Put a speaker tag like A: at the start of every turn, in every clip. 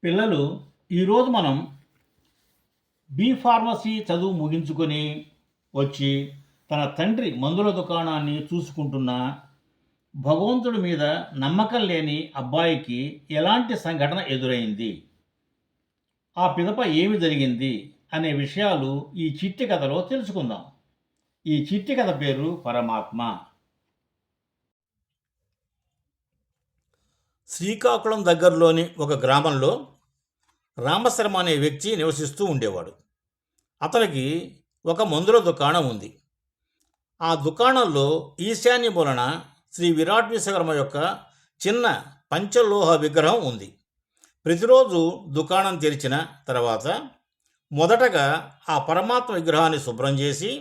A: పిల్లలు, ఈరోజు మనం ఫార్మసీ చదువు ముగించుకొని వచ్చి తన తండ్రి మందుల దుకాణాన్ని చూసుకుంటున్న భగవంతుడి మీద నమ్మకం లేని అబ్బాయికి ఎలాంటి సంఘటన ఎదురైంది, ఆ పిదప ఏమి జరిగింది అనే విషయాలు ఈ చిట్టి కథలో తెలుసుకుందాం. ఈ చిట్టి కథ పేరు పరమాత్మ. శ్రీకాకుళం దగ్గరలోని ఒక గ్రామంలో రామశర్మ అనే వ్యక్తి నివసిస్తూ ఉండేవాడు. అతనికి ఒక మందుల దుకాణం ఉంది. ఆ దుకాణంలో ఈశాన్య మూలన శ్రీ విరాట్ విశ్వకర్మ యొక్క చిన్న పంచలోహ విగ్రహం ఉంది. ప్రతిరోజు దుకాణం తెరిచిన తర్వాత మొదటగా ఆ పరమాత్మ విగ్రహాన్ని శుభ్రం చేసి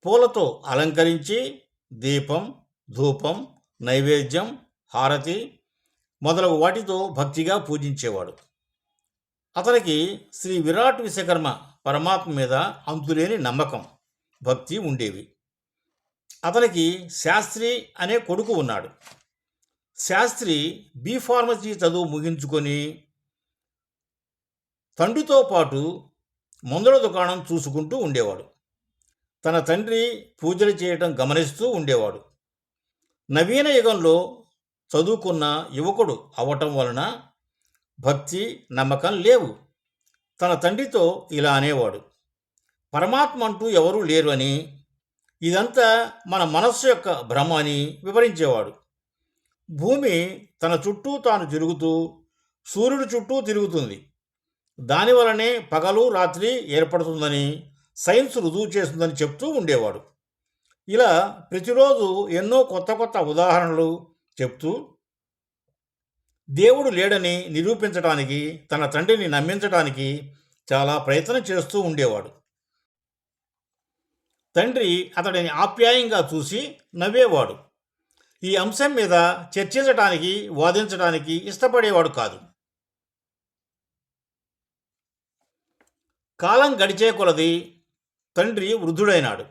A: పూలతో అలంకరించి దీపం, ధూపం, నైవేద్యం, హారతి మొదలగు వాటితో భక్తిగా పూజించేవాడు. అతనికి శ్రీ విరాట్ విశ్వకర్మ పరమాత్మ మీద అంతులేని నమ్మకం, భక్తి ఉండేవి. అతనికి శాస్త్రి అనే కొడుకు ఉన్నాడు. శాస్త్రి ఫార్మసీ చదువు ముగించుకొని తండ్రితో పాటు మందుల దుకాణం చూసుకుంటూ ఉండేవాడు. తన తండ్రి పూజలు చేయటం గమనిస్తూ ఉండేవాడు. నవీన యుగంలో చదువుకున్న యువకుడు అవటం వలన భక్తి, నమ్మకం లేవు. తన తండ్రితో ఇలా అనేవాడు: పరమాత్మ అంటూ ఎవరూ లేరు అని, ఇదంతా మన మనస్సు యొక్క భ్రమ అని వివరించేవాడు. భూమి తన చుట్టూ తాను తిరుగుతూ సూర్యుడి చుట్టూ తిరుగుతుంది. దానివలనే పగలు రాత్రి ఏర్పడుతుందని సైన్స్ రుజువు చేస్తుందని చెప్తూ ఉండేవాడు. ఇలా ప్రతిరోజు ఎన్నో కొత్త కొత్త ఉదాహరణలు చెప్తూ దేవుడు లేడని నిరూపించడానికి, తన తండ్రిని నమ్మించడానికి చాలా ప్రయత్నం చేస్తూ ఉండేవాడు. తండ్రి అతడిని ఆప్యాయంగా చూసి నవ్వేవాడు. ఈ అంశం మీద చర్చించడానికి, వాదించడానికి ఇష్టపడేవాడు కాదు. కాలం గడిచే కొలది తండ్రి వృద్ధుడైనాడు.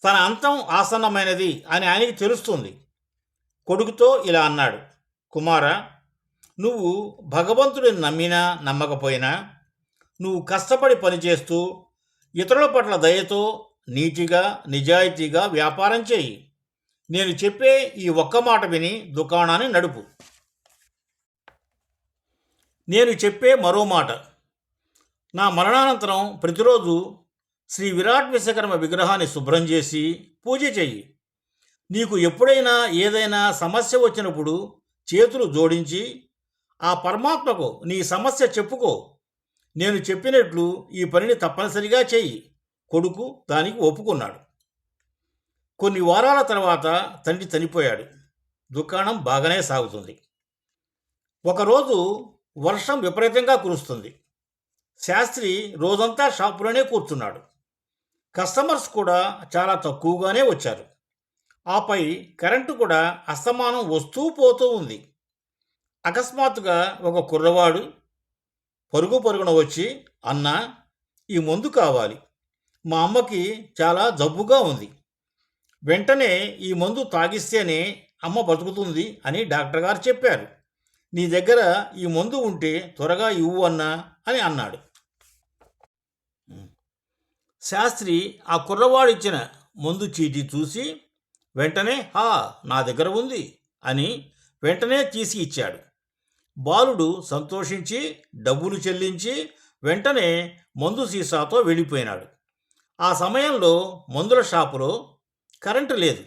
A: తన అంతం ఆసన్నమైనది అని ఆయనకి తెలుస్తుంది. కొడుకుతో ఇలా అన్నాడు: కుమారా, నువ్వు భగవంతుడిని నమ్మినా నమ్మకపోయినా నువ్వు కష్టపడి పనిచేస్తూ ఇతరుల పట్ల దయతో నీతిగా నిజాయితీగా వ్యాపారం చేయి. నేను చెప్పే ఈ ఒక్క మాట విని దుకాణాన్ని నడుపు. నేను చెప్పే మరో మాట: నా మరణానంతరం ప్రతిరోజు శ్రీ విరాట్ విశ్వకర్మ విగ్రహాన్ని శుభ్రం చేసి పూజ చెయ్యి. నీకు ఎప్పుడైనా ఏదైనా సమస్య వచ్చినప్పుడు చేతులు జోడించి ఆ పరమాత్మకు నీ సమస్య చెప్పుకో. నేను చెప్పినట్లు ఈ పనిని తప్పనిసరిగా చెయ్యి. కొడుకు దానికి ఒప్పుకున్నాడు. కొన్ని వారాల తర్వాత తండ్రి చనిపోయాడు. దుకాణం బాగానే సాగుతుంది. ఒకరోజు వర్షం విపరీతంగా కురుస్తుంది. శాస్త్రి రోజంతా షాపులోనే కూర్చున్నాడు. కస్టమర్స్ కూడా చాలా తక్కువగానే వచ్చారు. ఆపై కరెంటు కూడా అస్తమానం వస్తూ పోతూ ఉంది. అకస్మాత్తుగా ఒక కుర్రవాడు పరుగున వచ్చి, అన్నా, ఈ మందు కావాలి. మా అమ్మకి చాలా జబ్బుగా ఉంది. వెంటనే ఈ మందు తాగిస్తేనే అమ్మ బతుకుతుంది అని డాక్టర్ గారు చెప్పారు. నీ దగ్గర ఈ మందు ఉంటే త్వరగా ఇవ్వు అన్నా అని అన్నాడు. శాస్త్రి ఆ కుర్రవాడిచ్చిన మందు చీటీ చూసి వెంటనే నా దగ్గర ఉంది అని వెంటనే తీసి ఇచ్చాడు. బాలుడు సంతోషించి డబ్బులు చెల్లించి వెంటనే మందు సీసాతో వెళ్ళిపోయినాడు. ఆ సమయంలో మందుల షాపులో కరెంటు లేదు.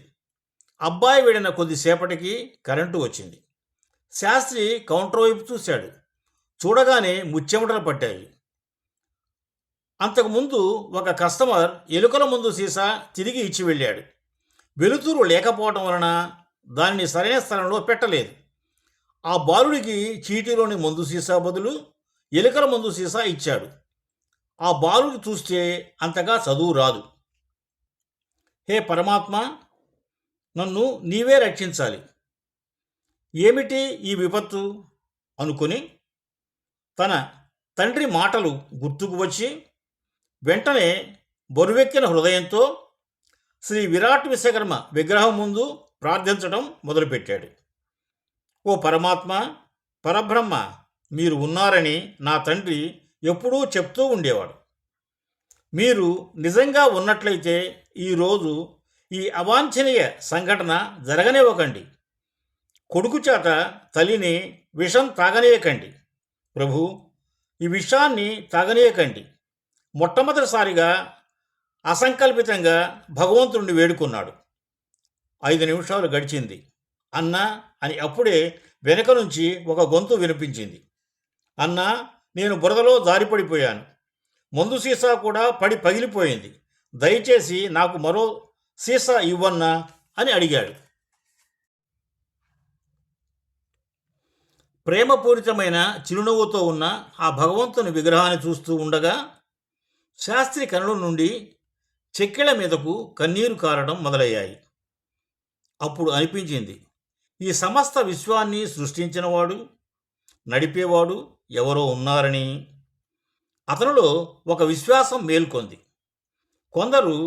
A: అబ్బాయి వెళ్ళిన కొద్దిసేపటికి కరెంటు వచ్చింది. శాస్త్రి కౌంటర్ వైపు చూశాడు. చూడగానే ముచ్చెమటలు పట్టాయి. అంతకుముందు ఒక కస్టమర్ ఎలుకల మందు సీసా తిరిగి ఇచ్చి వెళ్ళాడు. వెలుతురు లేకపోవటం వలన దానిని సరైన స్థలంలో పెట్టలేదు. ఆ బాలుడికి చీటీలోని మందు సీసా బదులు ఎలుకల మందు సీసా ఇచ్చాడు. ఆ బాలుడికి చూస్తే అంతగా చదువు రాదు. హే పరమాత్మ, నన్ను నీవే రక్షించాలి. ఏమిటి ఈ విపత్తు అనుకుని తన తండ్రి మాటలు గుర్తుకు వచ్చి వెంటనే బరువెక్కిన హృదయంతో శ్రీ విరాట్ విశ్వకర్మ విగ్రహం ముందు ప్రార్థించడం మొదలుపెట్టాడు. ఓ పరమాత్మ, పరబ్రహ్మ, మీరు ఉన్నారని నా తండ్రి ఎప్పుడూ చెప్తూ ఉండేవాడు. మీరు నిజంగా ఉన్నట్లయితే ఈరోజు ఈ అవాంఛనీయ సంఘటన జరగనివ్వకండి. కొడుకు చేత తల్లిని విషం తాగనీయకండి. ప్రభు, ఈ విషాన్ని తాగనీయకండి. మొట్టమొదటిసారిగా అసంకల్పితంగా భగవంతుడిని వేడుకున్నాడు. 5 నిమిషాలు గడిచింది. అన్నా అని అప్పుడే వెనక నుంచి ఒక గొంతు వినిపించింది. అన్నా, నేను బురదలో జారిపడిపోయాను. మందు సీసా కూడా పడి పగిలిపోయింది. దయచేసి నాకు మరో సీసా ఇవ్వన్నా అని అడిగాడు. ప్రేమపూరితమైన చిరునవ్వుతో ఉన్న ఆ భగవంతుని విగ్రహాన్ని చూస్తూ ఉండగా శాస్త్రి కనుల నుండి చెక్కెళ్ళ మీదకు కన్నీరు కారడం మొదలయ్యాయి. అప్పుడు అనిపించింది, ఈ సమస్త విశ్వాన్ని సృష్టించినవాడు, నడిపేవాడు ఎవరో ఉన్నారని. అతనిలో ఒక విశ్వాసం మేల్కొంది. కొందరు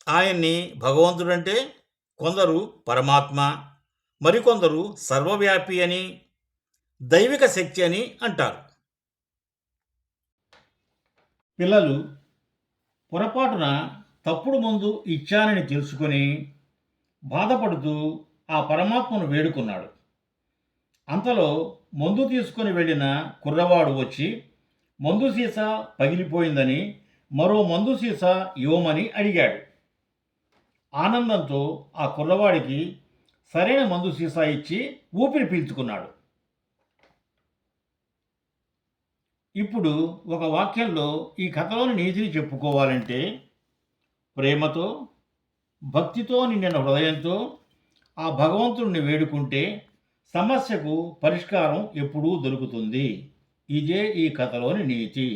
A: ఆయన్ని భగవంతుడంటే, కొందరు పరమాత్మ, మరికొందరు సర్వవ్యాపి అని, దైవిక శక్తి అని అంటారు. పిల్లలు పొరపాటున తప్పుడు మందు ఇచ్చానని తెలుసుకొని బాధపడుతూ ఆ పరమాత్మను వేడుకున్నాడు. అంతలో మందు తీసుకొని వెళ్ళిన కుర్రవాడు వచ్చి మందు సీసా పగిలిపోయిందని మరో మందు సీసా ఇవ్వమని అడిగాడు. ఆనందంతో ఆ కుర్రవాడికి సరైన మందు సీసా ఇచ్చి ఊపిరి పీల్చుకున్నాడు. ఇప్పుడు ఒక వాక్యంలో ఈ కథలోని నీతిని చెప్పుకోవాలంటే, ప్రేమతో భక్తితో నిండిన హృదయంతో ఆ భగవంతుడిని వేడుకుంటే సమస్యకు పరిష్కారం ఎప్పుడూ దొరుకుతుంది. ఇదే ఈ కథలోని నీతి.